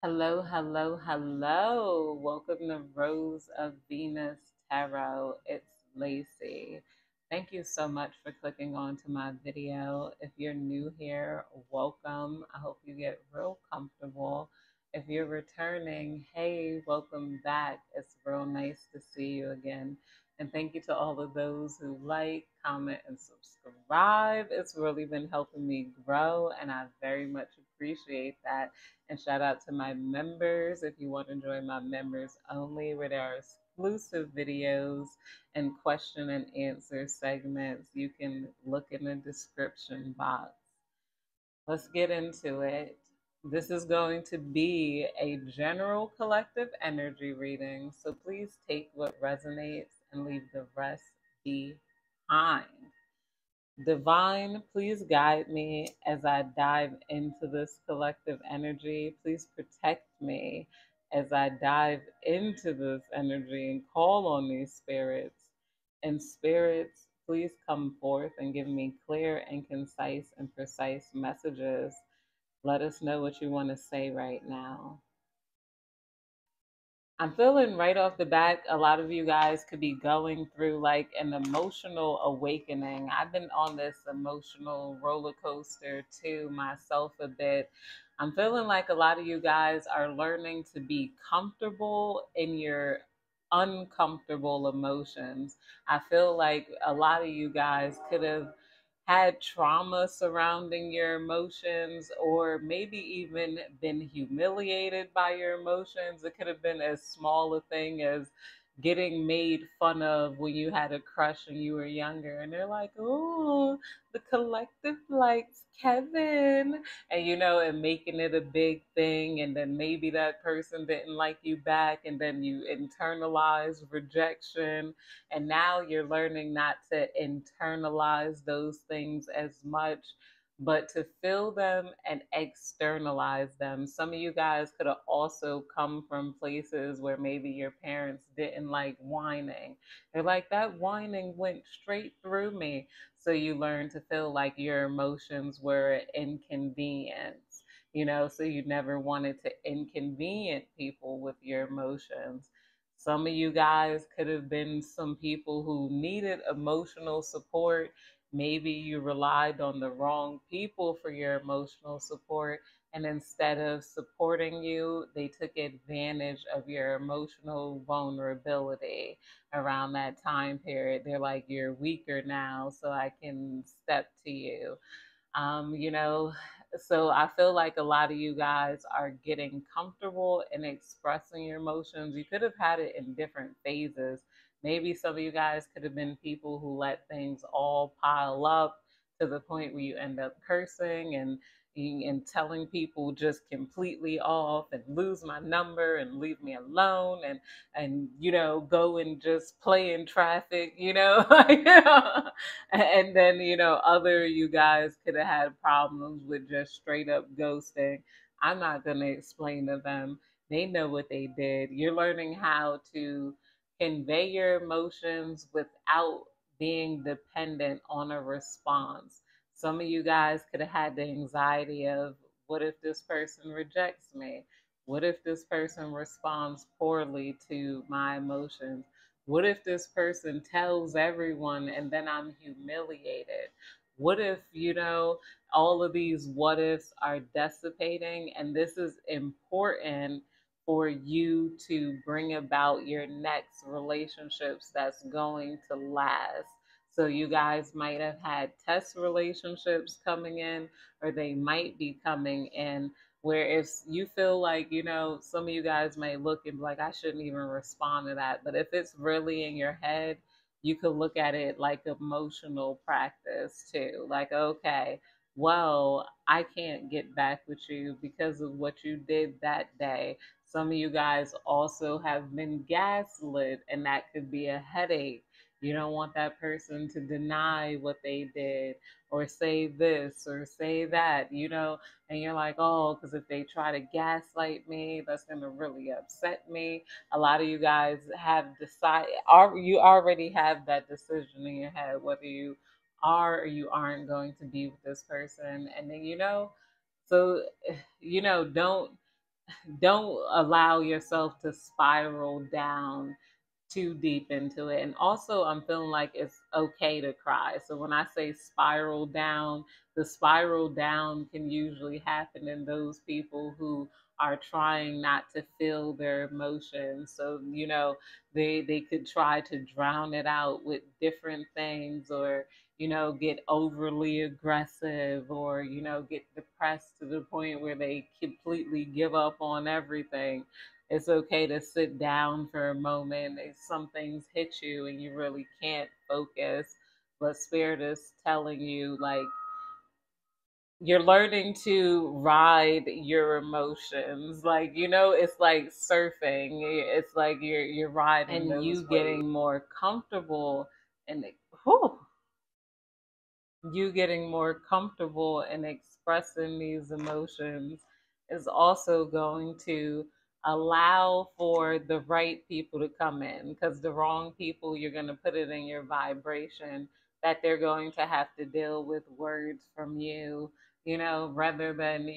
Hello, hello, hello. Welcome to Rose of Venus Tarot. It's Lacey. Thank you so much for clicking on to my video. If you're new here, welcome. I hope you get real comfortable. If you're returning, hey, welcome back. It's real nice to see you again. And thank you to all of those who like, comment, and subscribe. It's really been helping me grow, and I very much appreciate that. And shout out to my members. If you want to join my members only, where there are exclusive videos and question and answer segments, you can look in the description box. Let's get into it. This is going to be a general collective energy reading, so please take what resonates and leave the rest behind. Divine, please guide me as I dive into this collective energy. Please protect me as I dive into this energy and call on these spirits. And spirits, please come forth and give me clear and concise and precise messages. Let us know what you want to say right now. I'm feeling right off the bat, a lot of you guys could be going through like an emotional awakening. I've been on this emotional roller coaster too myself a bit. I'm feeling like a lot of you guys are learning to be comfortable in your uncomfortable emotions. I feel like a lot of you guys could have had trauma surrounding your emotions, or maybe even been humiliated by your emotions. It could have been as small a thing as getting made fun of when you had a crush when you were younger, and they're like, "Oh, the collective likes Kevin," and and making it a big thing, and then maybe that person didn't like you back, and then you internalize rejection, and now you're learning not to internalize those things as much, but to feel them and externalize them. Some of you guys could have also come from places where maybe your parents didn't like whining. They're like, that whining went straight through me. So you learn to feel like your emotions were an inconvenience, so you never wanted to inconvenience people with your emotions. Some of you guys could have been some people who needed emotional support. Maybe you relied on the wrong people for your emotional support, and instead of supporting you, they took advantage of your emotional vulnerability around that time period. They're like, you're weaker now, so I can step to you. Um, you know, so I feel like a lot of you guys are getting comfortable in expressing your emotions. You could have had it in different phases. Maybe some of you guys could have been people who let things all pile up to the point where you end up cursing and telling people just completely off and lose my number and leave me alone and go and just play in traffic, and then other you guys could have had problems with just straight up ghosting. I'm not going to explain to them. They know what they did. You're learning how to convey your emotions without being dependent on a response. Some of you guys could have had the anxiety of, what if this person rejects me? What if this person responds poorly to my emotions? What if this person tells everyone and then I'm humiliated? What if, all of these what ifs are dissipating? And this is important for you to bring about your next relationships that's going to last. So you guys might have had test relationships coming in, or they might be coming in, where if you feel like, some of you guys may look and be like, I shouldn't even respond to that. But if it's really in your head, you could look at it like emotional practice too. Like, okay, well, I can't get back with you because of what you did that day. Some of you guys also have been gaslit, and that could be a headache. You don't want that person to deny what they did or say this or say that, and you're like, oh, because if they try to gaslight me, that's going to really upset me. A lot of you guys have decided, you already have that decision in your head, whether you are or you aren't going to be with this person. And then, so, don't. don't allow yourself to spiral down too deep into it. And also, I'm feeling like it's okay to cry. So when I say spiral down, the spiral down can usually happen in those people who are trying not to feel their emotions. So, they could try to drown it out with different things, or get overly aggressive, or get depressed to the point where they completely give up on everything. It's okay to sit down for a moment if some things hit you and you really can't focus, but spirit is telling you, like, you're learning to ride your emotions, like, it's like surfing. It's like you're riding and you getting more comfortable, and whew, you getting more comfortable in expressing these emotions is also going to allow for the right people to come in, because the wrong people, you're going to put it in your vibration that they're going to have to deal with words from you, rather than,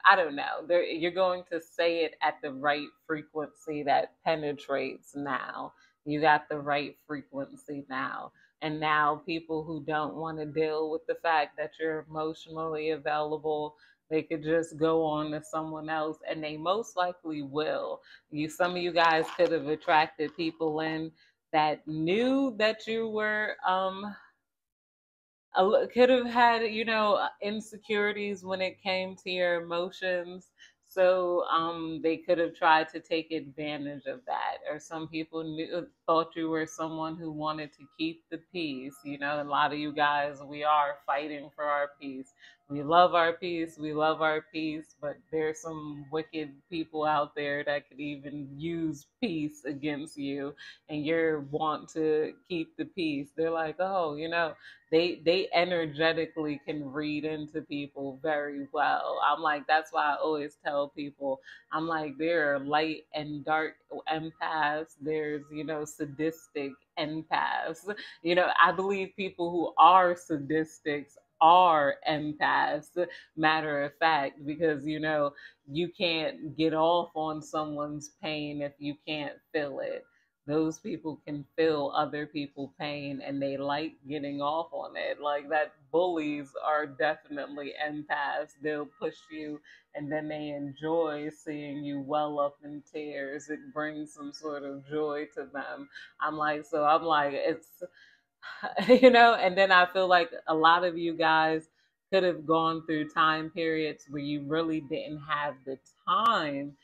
I don't know, you're going to say it at the right frequency that penetrates now. You got the right frequency now. And now people who don't want to deal with the fact that you're emotionally available, they could just go on to someone else, and they most likely will. Some of you guys could have attracted people in that knew that you were could have had, insecurities when it came to your emotions. So they could have tried to take advantage of that. Or some people thought you were someone who wanted to keep the peace. A lot of you guys, we are fighting for our peace. We love our peace. We love our peace. But there's some wicked people out there that could even use peace against you, and you want to keep the peace. They're like, oh, they energetically can read into people very well. I'm like, that's why I always tell people, I'm like, there are light and dark empaths. There's, sadistic empaths. I believe people who are sadistics are empaths, matter of fact, because you can't get off on someone's pain if you can't feel it. Those people can feel other people's pain, and they like getting off on it. Like, that bullies are definitely empaths. They'll push you, and then they enjoy seeing you well up in tears. It brings some sort of joy to them. I'm like, it's and then I feel like a lot of you guys could have gone through time periods where you really didn't have the time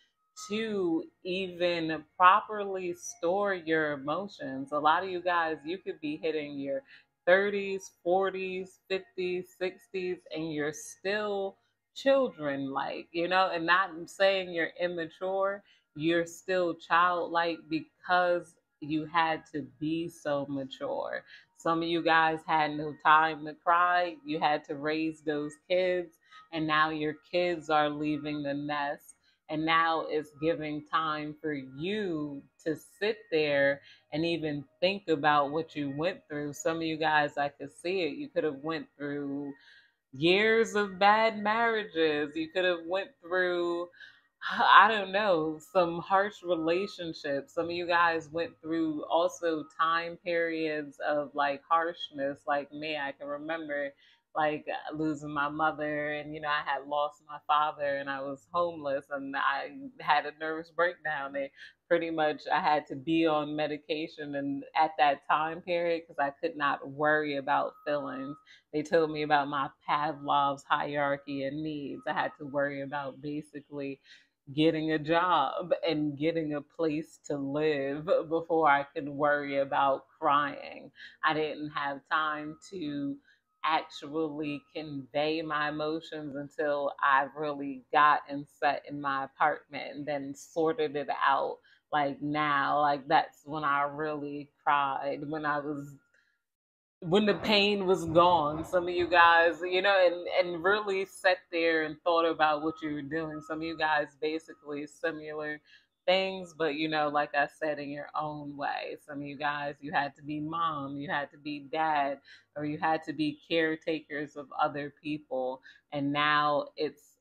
to even properly store your emotions. A lot of you guys, you could be hitting your 30s, 40s, 50s, 60s, and you're still children like, and not saying you're immature, you're still childlike because you had to be so mature. Some of you guys had no time to cry. You had to raise those kids, and now your kids are leaving the nest. And now it's giving time for you to sit there and even think about what you went through. Some of you guys, I could see it. You could have went through years of bad marriages. You could have went through, I don't know, some harsh relationships. Some of you guys went through also time periods of like harshness, like me. I can remember like losing my mother, and I had lost my father, and I was homeless, and I had a nervous breakdown. They pretty much, I had to be on medication, and at that time period, because I could not worry about feelings. They told me about my Pavlov's hierarchy of needs. I had to worry about basically getting a job and getting a place to live before I could worry about crying. I didn't have time to actually convey my emotions until I really got and sat in my apartment and then sorted it out. Like now, like that's when I really cried, when the pain was gone. Some of you guys, and really sat there and thought about what you were doing. Some of you guys basically similar things, but like I said, in your own way. Some of you guys, you had to be mom, you had to be dad, or you had to be caretakers of other people. And now it's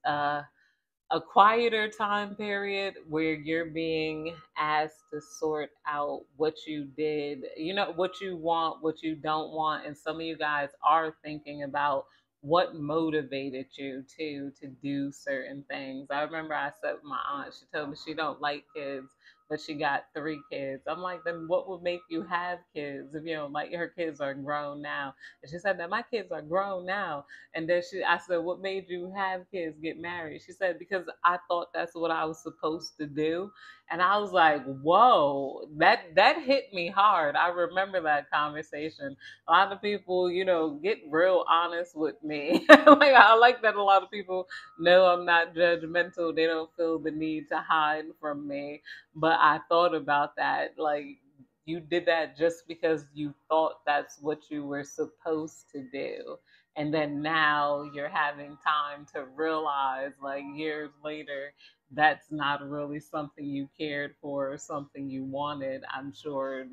a quieter time period where you're being asked to sort out what you did, you know, what you want, what you don't want. And some of you guys are thinking about what motivated you to do certain things. I remember I said with my aunt, she told me she don't like kids, but she got 3 kids. I'm like, then what would make you have kids if you don't like, her kids are grown now? And she said that my kids are grown now. And then I said, what made you have kids, get married? She said, because I thought that's what I was supposed to do. And I was like, whoa, that hit me hard. I remember that conversation. A lot of people, you know, get real honest with me. Like, I like that a lot of people know I'm not judgmental. They don't feel the need to hide from me. But I thought about that. Like, you did that just because you thought that's what you were supposed to do. And then now you're having time to realize, like years later, that's not really something you cared for or something you wanted. I'm sure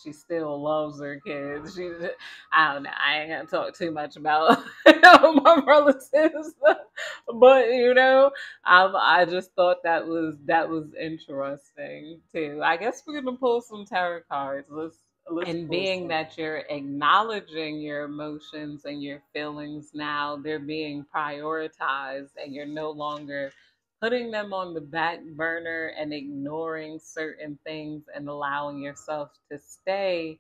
she still loves her kids. I don't know. I ain't gonna talk too much about my relatives, but you know, I just thought that was interesting too. I guess we're gonna pull some tarot cards. Let's and being that you're acknowledging your emotions and your feelings now, they're being prioritized and you're no longer putting them on the back burner and ignoring certain things and allowing yourself to stay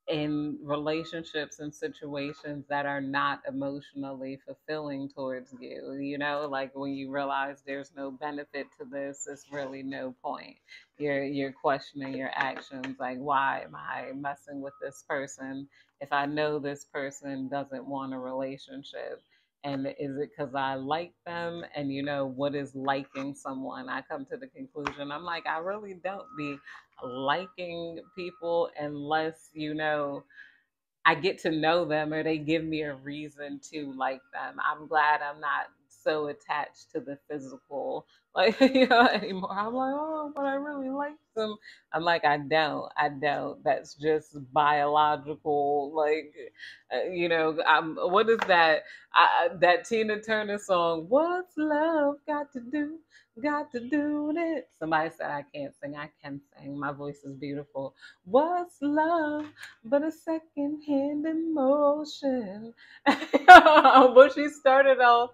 in relationships and situations that are not emotionally fulfilling towards you. You know, like when you realize there's no benefit to this, it's really no point. You're questioning your actions, like why am I messing with this person if I know this person doesn't want a relationship? And is it because I like them? And you know, what is liking someone? I come to the conclusion, I'm like, I really don't be liking people unless, you know, I get to know them or they give me a reason to like them. I'm glad I'm not so attached to the physical, like, you know, anymore. I'm like, oh, but I really like them. I'm like, I don't. That's just biological. Like, you know, what is that? That Tina Turner song, What's Love Got to Do? Got to do it. Somebody said I can't sing. I can sing. My voice is beautiful. What's love but a second-hand emotion? But she started off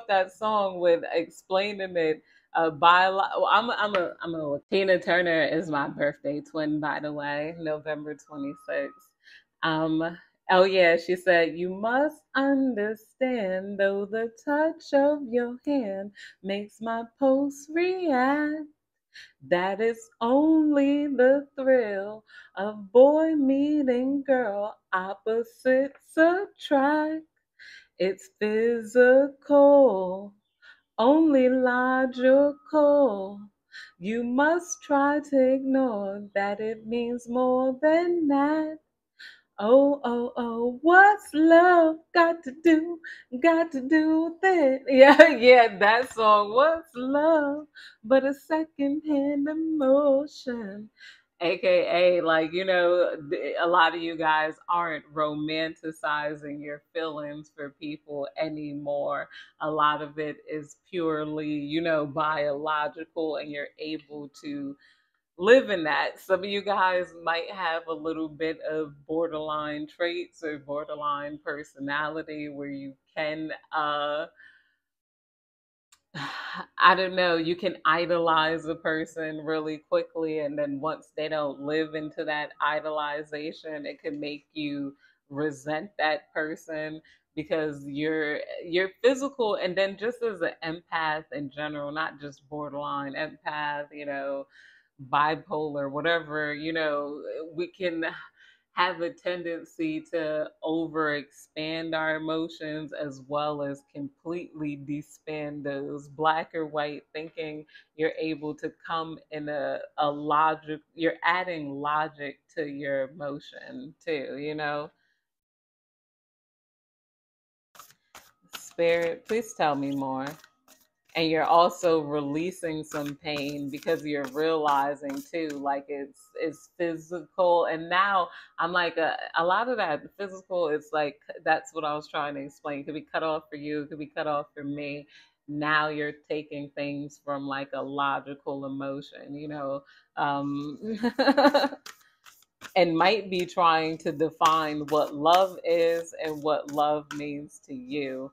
that song with explaining it. I'm a Tina Turner is my birthday twin, by the way, November 26th. Um, oh yeah, she said, you must understand, though the touch of your hand makes my pulse react. That is only the thrill of boy meeting girl. Opposites attract. It's physical, only logical. You must try to ignore that it means more than that. Oh, oh, oh, what's love got to do? Got to do with it. Yeah, yeah, that song. What's love but a second-hand emotion? AKA, like, you know, a lot of you guys aren't romanticizing your feelings for people anymore. A lot of it is purely, you know, biological, and you're able to live in that. Some of you guys might have a little bit of borderline traits or borderline personality where you can I don't know, you can idolize a person really quickly, and then once they don't live into that idolization, it can make you resent that person because you're physical. And then just as an empath in general, not just borderline empath, you know, bipolar, whatever, you know, we can have a tendency to over expand our emotions as well as completely disband those. Black or white thinking, you're able to come in a logic, you're adding logic to your emotion too, you know. Spirit, please tell me more. And you're also releasing some pain because you're realizing too, like it's physical. And now I'm like, a lot of that physical, it's like, that's what I was trying to explain. It could be cut off for you, it could be cut off for me. now you're taking things from like a logical emotion, um, and might be trying to define what love is and what love means to you.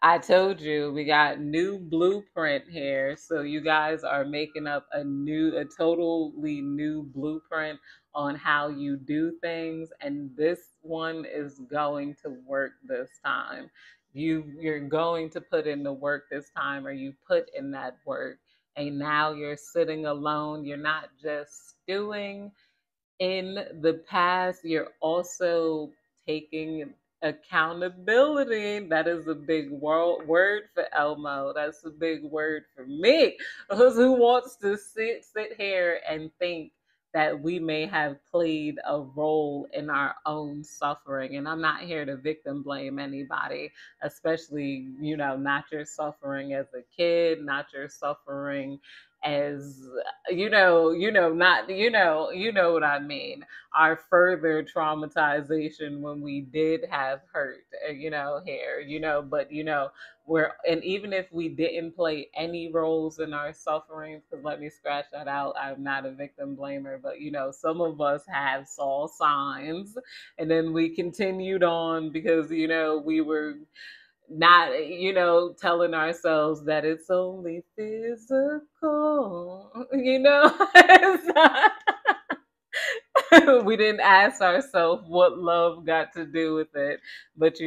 I told you we got new blueprint here. So you guys are making up a totally new blueprint on how you do things. And this one is going to work this time. You're going to put in the work this time, or you put in that work. And now you're sitting alone. You're not just doing in the past, you're also taking accountability. That is a big word for Elmo. That's a big word for me. Who wants to sit here and think that we may have played a role in our own suffering? And I'm not here to victim blame anybody, especially, not your suffering as a kid, not your suffering as not what I mean, our further traumatization when we did have hurt, here, but we're, and even if we didn't play any roles in our sufferings, because let me scratch that out, I'm not a victim blamer, but some of us have saw signs, and then we continued on because we were not, telling ourselves that it's only physical, it's not. We didn't ask ourselves what love got to do with it. But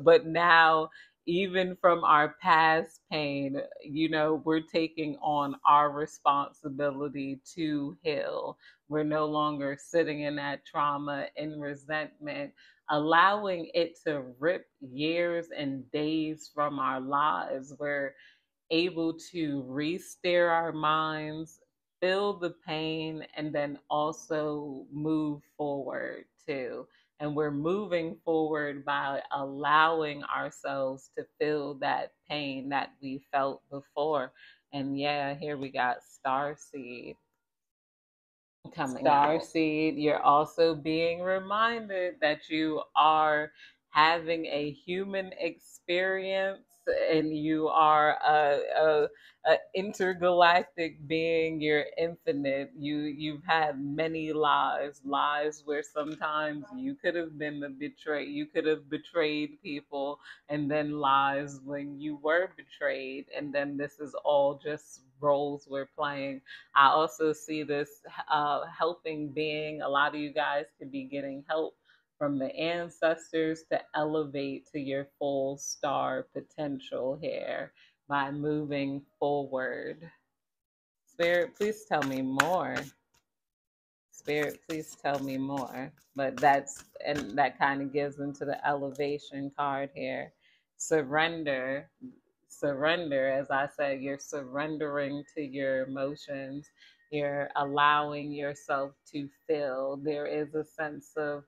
but now, even from our past pain, we're taking on our responsibility to heal. We're no longer sitting in that trauma and resentment, allowing it to rip years and days from our lives. We're able to re-steer our minds, feel the pain, and then also move forward too. And we're moving forward by allowing ourselves to feel that pain that we felt before. And yeah, here we got Starseed coming out. Starseed, you're also being reminded that you are having a human experience, and you are a intergalactic being. You're infinite. You've had many lives where sometimes you could have been the betrayed. You could have betrayed people, and then lives when you were betrayed, and then this is all just roles we're playing. I also see this helping being. A lot of you guys could be getting help from the ancestors to elevate to your full star potential here by moving forward. Spirit, please tell me more. Spirit, please tell me more. But that kind of gives into the elevation card here. Surrender. Surrender, as I said, you're surrendering to your emotions. You're allowing yourself to feel. There is a sense of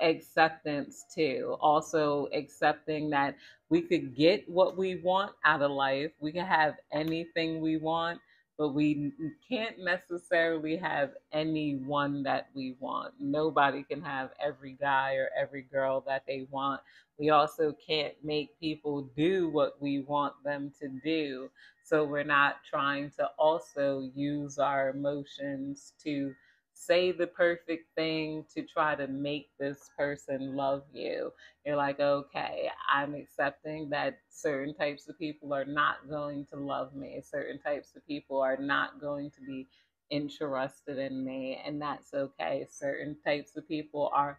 acceptance too. Also accepting that we could get what we want out of life. We can have anything we want, but we can't necessarily have anyone that we want. Nobody can have every guy or every girl that they want. We also can't make people do what we want them to do. So we're not trying to also use our emotions to say the perfect thing to try to make this person love you. You're like, okay, I'm accepting that certain types of people are not going to love me. Certain types of people are not going to be interested in me, and that's okay. Certain types of people are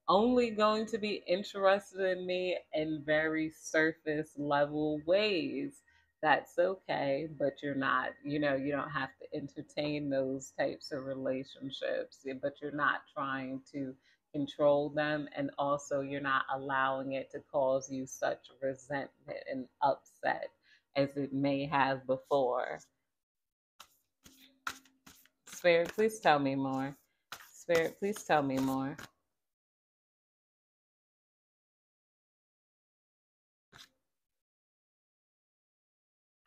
only going to be interested in me in very surface level ways. That's okay, but you're not, you don't have to entertain those types of relationships, but you're not trying to control them. And also, you're not allowing it to cause you such resentment and upset as it may have before. Spirit, please tell me more. Spirit, please tell me more.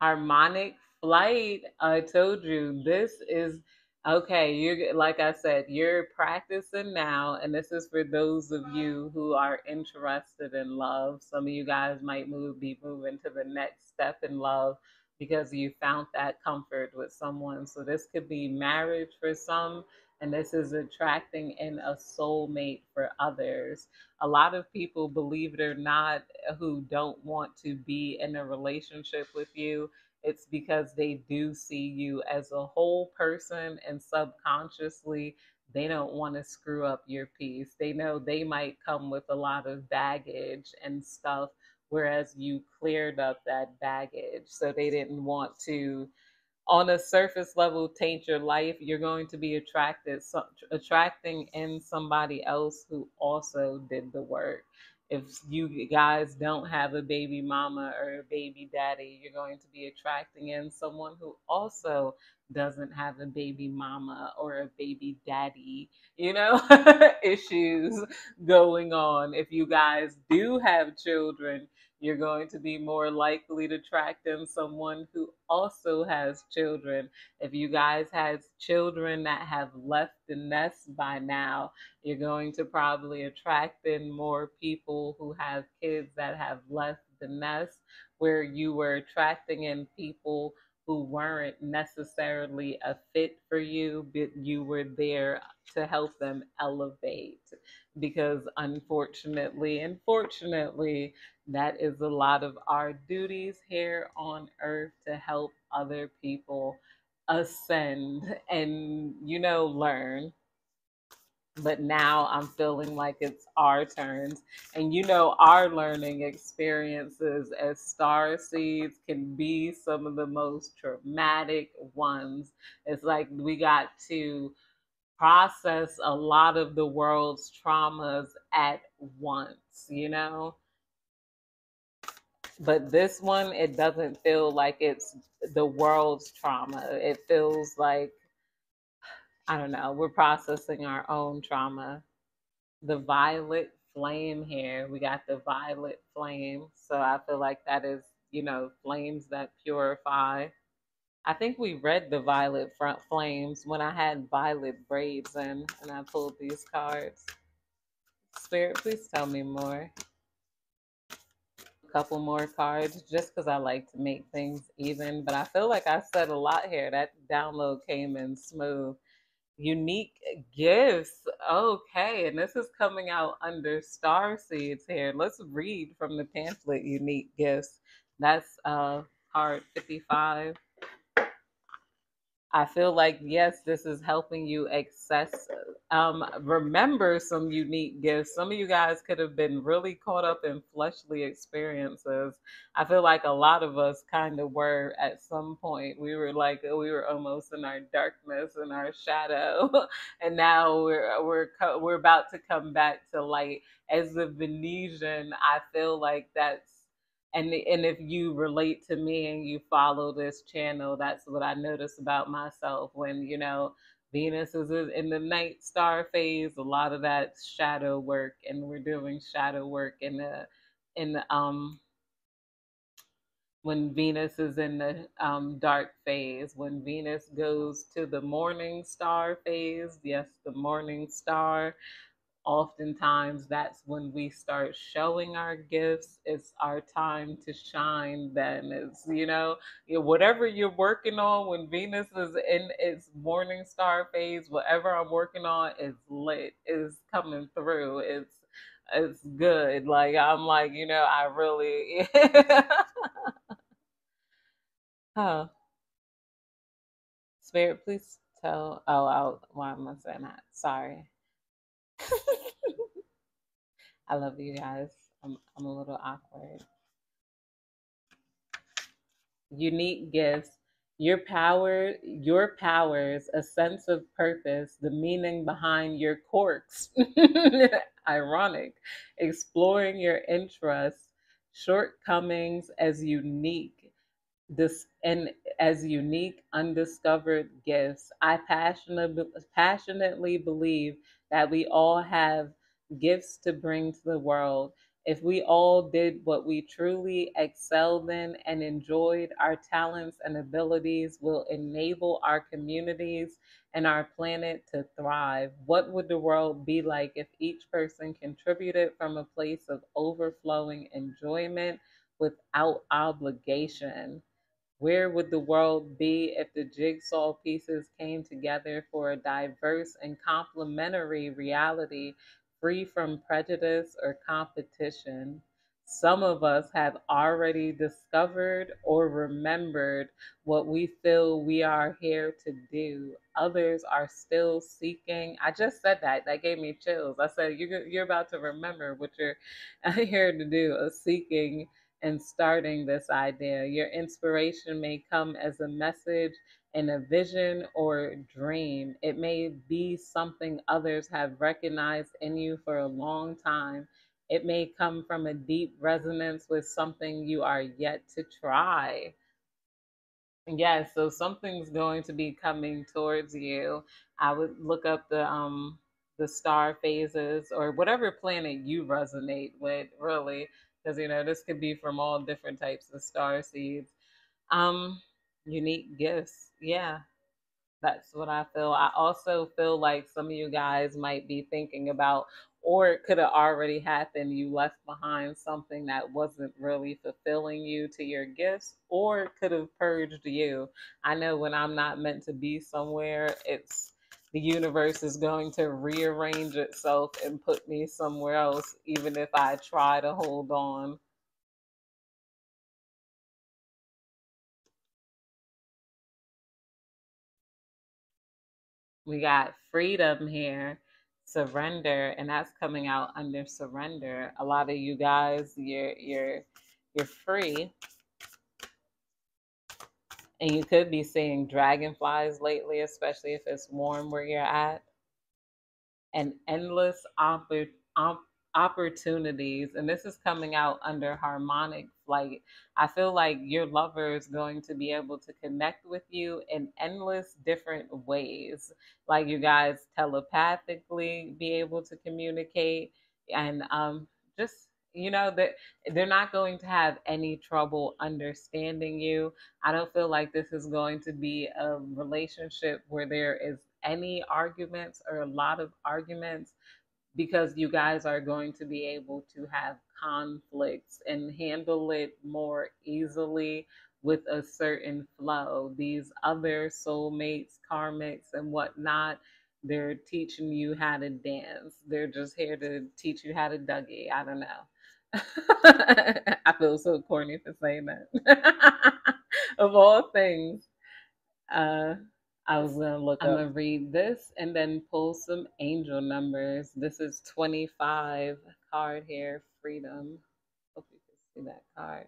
Harmonic flight. I told you this is Okay, you're like I said, you're practicing now, and this is for those of you who are interested in love. Some of you guys might be moving to the next step in love because you found that comfort with someone. So this could be marriage for some, and this is attracting in a soulmate for others. A lot of people, believe it or not, who don't want to be in a relationship with you, it's because they do see you as a whole person, and subconsciously they don't want to screw up your peace. They know they might come with a lot of baggage and stuff, whereas you cleared up that baggage. So they didn't want to, on a surface level, taint your life. You're going to be attracting in somebody else who also did the work. If you guys don't have a baby mama or a baby daddy, you're going to be attracting in someone who also doesn't have a baby mama or a baby daddy, you know, issues going on. If you guys do have children, you're going to be more likely to attract in someone who also has children. If you guys had children that have left the nest by now, you're going to probably attract in more people who have kids that have left the nest, where you were attracting in people who weren't necessarily a fit for you, but you were there to help them elevate. Because unfortunately and fortunately, that is a lot of our duties here on earth, to help other people ascend and, learn. But now I'm feeling like it's our turns. And our learning experiences as star seeds can be some of the most traumatic ones. It's like we got to process a lot of the world's traumas at once. But this one, it doesn't feel like it's the world's trauma. It feels like, I don't know, we're processing our own trauma. The violet flame here, we got the violet flame. So I feel like that is, flames that purify. I think we read the violet front flames when I had violet braids in and I pulled these cards. Spirit, please tell me more. Couple more cards just because I like to make things even. But I feel like I said a lot here. That download came in smooth. Unique gifts. Okay, and this is coming out under star seeds here. Let's read from the pamphlet, unique gifts. That's card 55. I feel like, yes, this is helping you access, remember some unique gifts. Some of you guys could have been really caught up in fleshly experiences. I feel like a lot of us kind of were at some point. We were like, we were almost in our darkness and our shadow, and now we're about to come back to light. As a Venetian, I feel like that's, and if you relate to me and you follow this channel, that's what I notice about myself. When Venus is in the night star phase, a lot of that's shadow work, and we're doing shadow work in the when Venus is in the dark phase. When Venus goes to the morning star phase, yes, the morning star, oftentimes that's when we start showing our gifts. It's our time to shine. Then it's, whatever you're working on, when Venus is in its morning star phase, whatever I'm working on is lit, is coming through. It's good. Like, I'm like, I really huh. Spirit, please tell. Why am I saying that? Sorry. I love you guys. I'm a little awkward. Unique gifts, your powers, a sense of purpose, the meaning behind your quirks. Ironic. Exploring your interests, shortcomings as unique, this and as unique undiscovered gifts. I passionately believe that we all have gifts to bring to the world, If we all did what we truly excelled in and enjoyed, our talents and abilities will enable our communities and our planet to thrive. What would the world be like if each person contributed from a place of overflowing enjoyment without obligation? Where would the world be if the jigsaw pieces came together for a diverse and complementary reality free from prejudice or competition? Some of us have already discovered or remembered what we feel we are here to do. Others are still seeking. I just said that. That gave me chills. I said, you're about to remember what you're here to do, seeking and starting this idea. Your inspiration may come as a message and a vision or a dream. It may be something others have recognized in you for a long time. It may come from a deep resonance with something you are yet to try. Yeah, so something's going to be coming towards you. I would look up the star phases or whatever planet you resonate with, really, because this could be from all different types of star seeds. Um, Unique gifts. Yeah, that's what I feel. I also feel like some of you guys might be thinking about, or it could have already happened. You left behind something that wasn't really fulfilling you to your gifts, or it could have purged you. I know when I'm not meant to be somewhere, it's the universe is going to rearrange itself and put me somewhere else, even if I try to hold on. We got freedom here, surrender, and that's coming out under surrender. A lot of you guys, you're free, and you could be seeing dragonflies lately, especially if it's warm where you're at, and endless opportunities. And this is coming out under harmonic flight. I feel like your lover is going to be able to connect with you in endless different ways. Like you guys telepathically be able to communicate, and just that they're not going to have any trouble understanding you. I don't feel like this is going to be a relationship where there is any arguments or a lot of arguments, because you guys are going to be able to have conflicts and handle it more easily with a certain flow. These other soulmates, karmics, and whatnot, they're teaching you how to dance. They're just here to teach you how to Dougie. I don't know. I feel so corny for saying that. Of all things, uh, I was gonna look. I'm gonna read this and then pull some angel numbers. This is 25 card here, freedom. Hope you can see that card.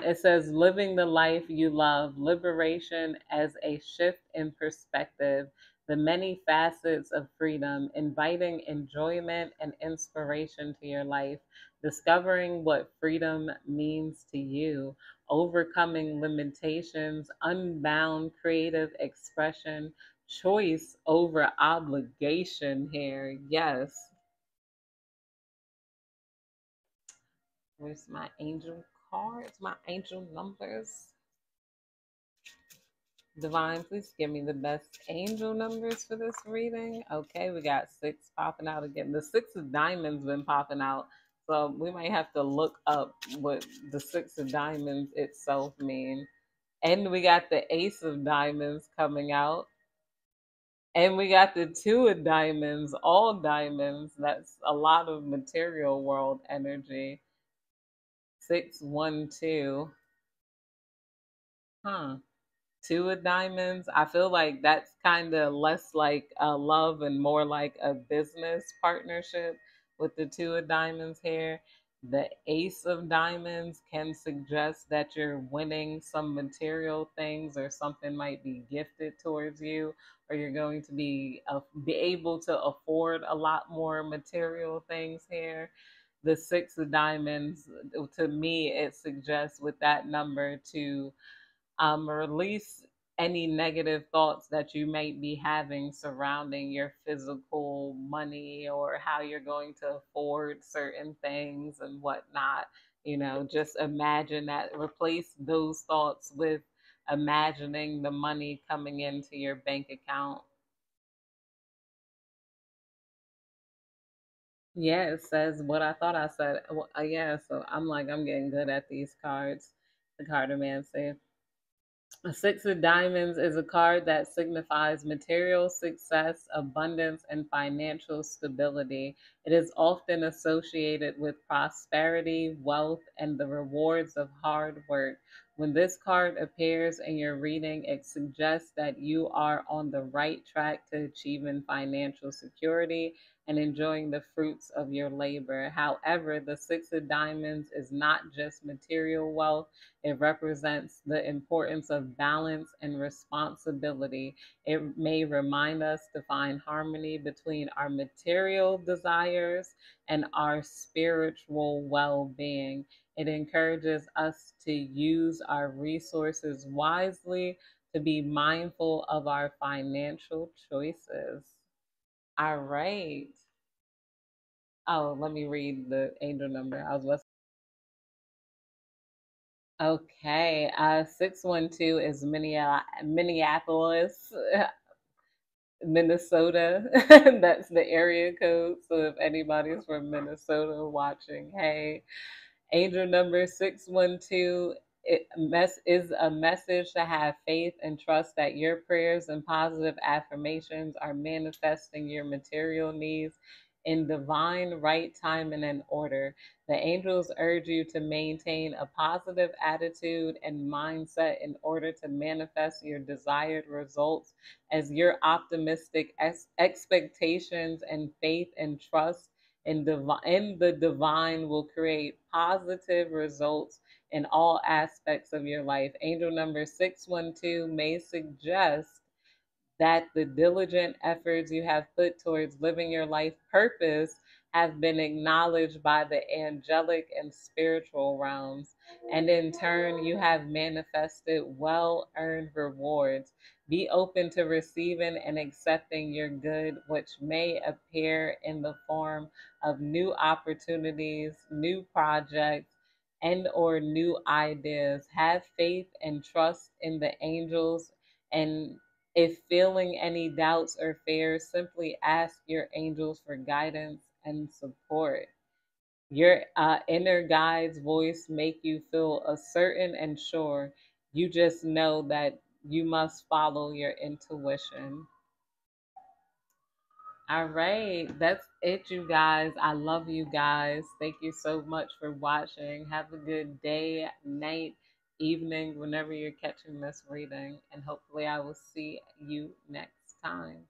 It says living the life you love, liberation as a shift in perspective, the many facets of freedom, inviting enjoyment and inspiration to your life, discovering what freedom means to you, overcoming limitations, unbound creative expression, choice over obligation here. Yes. Where's my angel cards? My angel numbers. Divine, please give me the best angel numbers for this reading. Okay, we got 6 popping out again. The 6 of diamonds been popping out. So we might have to look up what the 6 of diamonds itself mean. And we got the ace of diamonds coming out. And we got the 2 of diamonds, all diamonds. That's a lot of material world energy. 612. Huh. 2 of diamonds. I feel like that's kind of less like a love and more like a business partnership with the 2 of diamonds here. The ace of diamonds can suggest that you're winning some material things, or something might be gifted towards you, or you're going to be able to afford a lot more material things here. The 6 of diamonds, to me, it suggests with that number to release any negative thoughts that you might be having surrounding your physical money or how you're going to afford certain things and whatnot. Just imagine that, replace those thoughts with imagining the money coming into your bank account. Yeah, it says what I thought I said. Well, yeah, so I'm getting good at these cards. The card man said. A six of diamonds is a card that signifies material success, abundance, and financial stability. It is often associated with prosperity, wealth, and the rewards of hard work. When this card appears in your reading, it suggests that you are on the right track to achieving financial security and enjoying the fruits of your labor. However, the six of diamonds is not just material wealth. It represents the importance of balance and responsibility. It may remind us to find harmony between our material desires and our spiritual well being. It encourages us to use our resources wisely, to be mindful of our financial choices. All right. Oh, let me read the angel number. I was listening. Okay, 612 is Minneapolis, Minnesota. That's the area code. So if anybody's from Minnesota watching, hey, angel number 612 is a message to have faith and trust that your prayers and positive affirmations are manifesting your material needs in divine right time and in order. The angels urge you to maintain a positive attitude and mindset in order to manifest your desired results, as your optimistic expectations and faith and trust in the divine will create positive results in all aspects of your life. Angel number 612 may suggest that the diligent efforts you have put towards living your life purpose have been acknowledged by the angelic and spiritual realms, and in turn, you have manifested well earned rewards. Be open to receiving and accepting your good, which may appear in the form of new opportunities, new projects, and or new ideas. Have faith and trust in the angels, and if feeling any doubts or fears, simply ask your angels for guidance and support. Your inner guide's voice make you feel certain and sure. You just know that you must follow your intuition. All right, that's it, you guys. I love you guys. Thank you so much for watching. Have a good day, night, evening, whenever you're catching this reading. And hopefully, I will see you next time.